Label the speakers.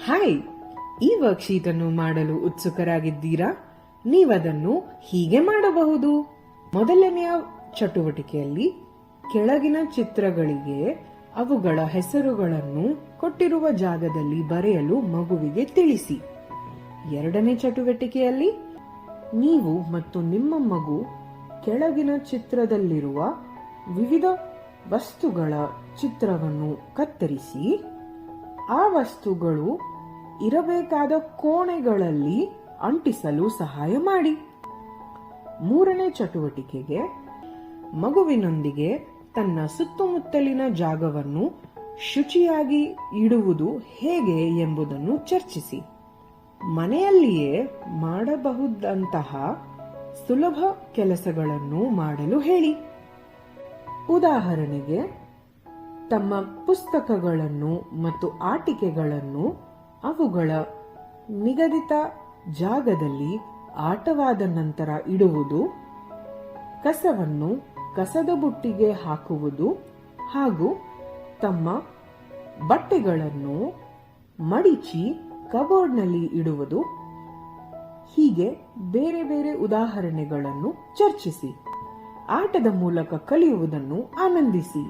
Speaker 1: Hi, ಈ worksheet ಅನ್ನು ಮಾಡಲು ಉತ್ಸುಕರಾಗಿದ್ದೀರಾ? ನೀವದನ್ನು ಹೀಗೆ ಮಾಡಬಹುದು. ಮೊದಲನೆಯ ಚಟುವಟಿಕೆಯಲ್ಲಿ ಕೆಳಗಿನ ಚಿತ್ರಗಳಿಗೆ ಅವುಗಳ ಹೆಸರುಗಳನ್ನು ಕೊಟ್ಟಿರುವ ಜಾಗದಲ್ಲಿ ಬರೆಯಲು ಮಗುವಿಗೆ ತಿಳಿಸಿ. ಎರಡನೇ ಚಟುವಟಿಕೆಯಲ್ಲಿ ನೀವು ಮತ್ತು ನಿಮ್ಮ ಮಗು ಕೆಳಗಿನ ಚಿತ್ರದಲ್ಲಿರುವ ವಿವಿಧ ವಸ್ತುಗಳ ಚಿತ್ರವನ್ನು ಕತ್ತರಿಸಿ ಆ ವಸ್ತುಗಳು ಇರಬೇಕಾದ ಕೋಣೆಗಳಲ್ಲಿ ಅಂಟಿಸಲು ಸಹಾಯ ಮಾಡಿ. ಮೂರನೇ ಚಟುವಟಿಕೆಗೆ ಮಗುವಿನೊಂದಿಗೆ ತನ್ನ ಸುತ್ತಮುತ್ತಲಿನ ಜಾಗವನ್ನು ಶುಚಿಯಾಗಿ ಇಡುವುದು ಹೇಗೆ ಎಂಬುದನ್ನು ಚರ್ಚಿಸಿ. ಮನೆಯಲ್ಲಿಯೇ ಮಾಡಬಹುದಂತಹ ಸುಲಭ ಕೆಲಸಗಳನ್ನು ಮಾಡಲು ಹೇಳಿ. ಉದಾಹರಣೆಗೆ, ತಮ್ಮ ಪುಸ್ತಕಗಳನ್ನು ಮತ್ತು ಆಟಿಕೆಗಳನ್ನು ಅವುಗಳ ನಿಗದಿತ ಜಾಗದಲ್ಲಿ ಆಟವಾದ ನಂತರ ಇಡುವುದು, ಕಸವನ್ನು ಕಸದ ಬುಟ್ಟಿಗೆ ಹಾಕುವುದು ಹಾಗೂ ತಮ್ಮ ಬಟ್ಟೆಗಳನ್ನು ಮಡಿಚಿ ಕಬೋರ್ಡ್ನಲ್ಲಿ ಇಡುವುದು. ಹೀಗೆ ಬೇರೆ ಬೇರೆ ಉದಾಹರಣೆಗಳನ್ನು ಚರ್ಚಿಸಿ. ಆಟದ ಮೂಲಕ ಕಲಿಯುವುದನ್ನು ಆನಂದಿಸಿ.